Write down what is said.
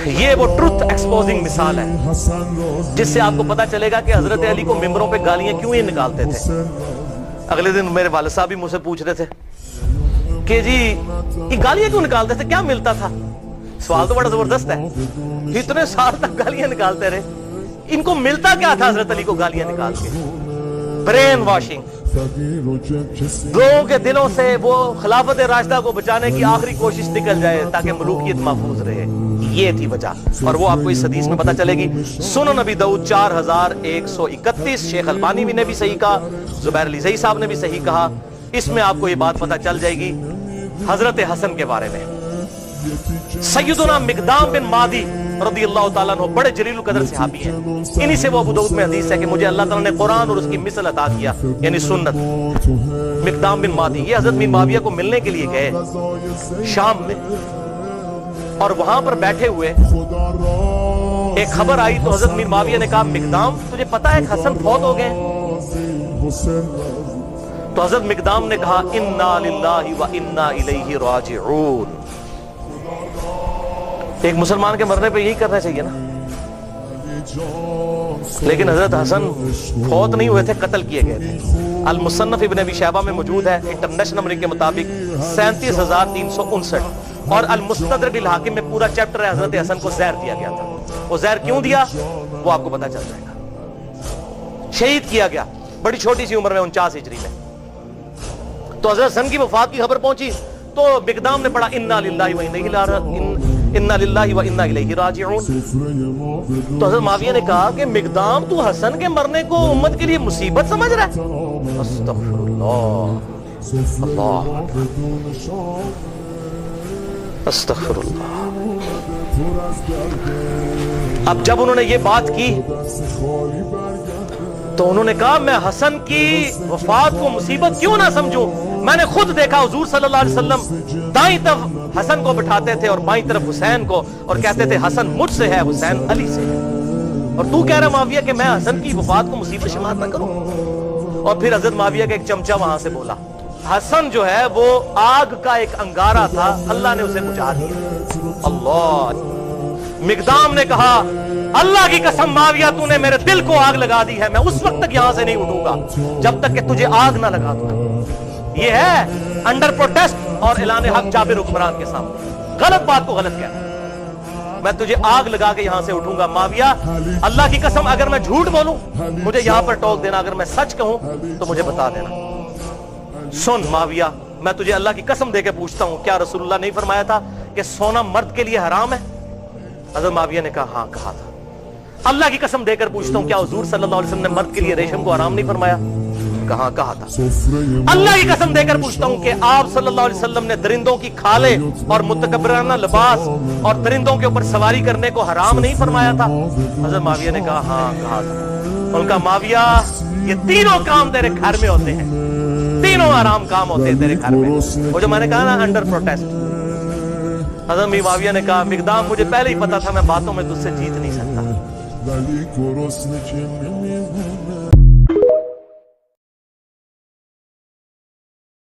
یہ وہ truth exposing مثال ہے جس سے آپ کو پتا چلے گا کہ حضرت علی کو ممبروں پہ گالیاں کیوں ہی نکالتے تھے. اگلے دن میرے والد صاحب بھی مجھ سے پوچھ رہے تھے کہ جی یہ گالیاں کیوں نکالتے تھے, کیا ملتا تھا؟ سوال تو بڑا زبردست ہے. اتنے سال تک گالیاں نکالتے رہے, ان کو ملتا کیا تھا حضرت علی کو گالیاں نکال کے؟ Brain washing. لوگوں کے دلوں سے وہ خلافت راشدہ کو بچانے کی آخری کوشش نکل جائے تاکہ ملوکیت محفوظ رہے. یہ تھی وجہ, اور وہ آپ کو اس حدیث میں پتہ چلے گی. سنن نبی داؤد 4131. شیخ البانی بھی نے بھی صحیح کہا, زبیر علی زئی صاحب نے بھی صحیح کہا. اس میں آپ کو یہ بات پتہ چل جائے گی حضرت حسن کے بارے میں. سیدنا مقدام بن مادی رضی اللہ تعالیٰ عنہ بڑے جلیل القدر صحابی ہیں. انہی سے وہ ابو داؤد میں حدیث ہے کہ مجھے اللہ تعالیٰ نے قرآن اور اس کی مثل عطا کیا, یعنی سنت. مقدام بن مادی یہ حضرت میر معاویہ کو ملنے کے لیے گئے شام میں, اور وہاں پر بیٹھے ہوئے ایک خبر آئی تو حضرت میر معاویہ نے کہا مقدام تجھے پتا ہے کہ حسن فوت ہو گئے؟ تو حضرت مقدام نے کہا انا للہ و انا الیہ راجعون. ایک مسلمان کے مرنے پہ یہی کرنا چاہیے نا. لیکن حضرت حسن فوت نہیں ہوئے تھے, قتل کیے گئے تھے. المصنف ابن ابی شیبہ میں موجود ہے انٹرنیشنل نمبر کے مطابق 37,359, اور المستدرک الحاکم میں پورا چیپٹر ہے حضرت حسن کو زہر دیا گیا تھا. وہ زہر کیوں دیا وہ آپ کو پتا چل جائے گا. شہید کیا گیا بڑی چھوٹی سی عمر میں 49 ہجری میں. تو حضرت حسن کی وفات کی خبر پہنچی تو مقدام نے پڑھا انا للہ و انا الیہ راجعون. تو حضرت معاویہ نے کہا کہ مقدام تو حسن کے مرنے کو امت کے لیے مصیبت سمجھ رہا ہے؟ استغفر اللہ, اللہ استغفر اللہ. اب جب انہوں نے یہ بات کی تو انہوں نے کہا میں حسن کی وفات کو مصیبت کیوں نہ سمجھوں. میں نے خود دیکھا حضور صلی اللہ علیہ وسلم دائیں طرف حسن کو بٹھاتے تھے اور بائیں طرف حسین کو, اور کہتے تھے حسن مجھ سے ہے, حسین علی سے ہے. اور تو کہہ رہا معاویہ کہ میں حسن کی وفات کو مصیبت شمار نہ کروں. اور پھر حضرت معاویہ کا ایک چمچہ وہاں سے بولا, حسن جو ہے وہ آگ کا ایک انگارہ تھا, اللہ نے اسے بجھا دیا. اللہ. مقدام نے کہا اللہ کی قسم معاویہ تو نے میرے دل کو آگ لگا دی ہے, میں اس وقت تک یہاں سے نہیں اٹھوں گا جب تک کہ تجھے آگ نہ لگا دوں. یہ ہے انڈر پروٹیسٹ اور اعلان حق جابر حکمران کے سامنے. غلط بات کو غلط کہنا, میں تجھے آگ لگا کے یہاں سے اٹھوں گا. معاویہ اللہ کی قسم اگر میں جھوٹ بولوں مجھے یہاں پر ٹوک دینا, اگر میں سچ کہوں تو مجھے بتا دینا. سن معاویہ میں تجھے اللہ کی قسم دے کے پوچھتا ہوں, کیا رسول اللہ نہیں فرمایا تھا کہ سونا مرد کے لیے حرام ہے؟ حضرت معاویہ نے کہا ہاں کہا تھا. اللہ کی قسم دے کر پوچھتا ہوں, کیا حضور صلی اللہ علیہ وسلم نے مرد کے لیے ریشم کو حرام نہیں فرمایا؟ کہاں کہا تھا. اللہ کی قسم دے کر پوچھتا ہوں کہ آپ صلی اللہ علیہ وسلم نے درندوں کی کھالیں اور متکبرانہ لباس اور درندوں کے اوپر سواری کرنے کو حرام نہیں فرمایا تھا؟ حضرت معاویہ نے کہا ہاں کہا تھا. ان کا معاویہ یہ تینوں کام تیرے گھر میں ہوتے ہیں, تینوں حرام کام ہوتے ہیں تیرے گھر میں. وہ جو میں نے کہا نا انڈر پروٹیسٹ. حضرت معاویہ نے کہا مقدام مجھے پہلے ہی پتا تھا میں باتوں میں تجھ سے جیت نہیں سکتا.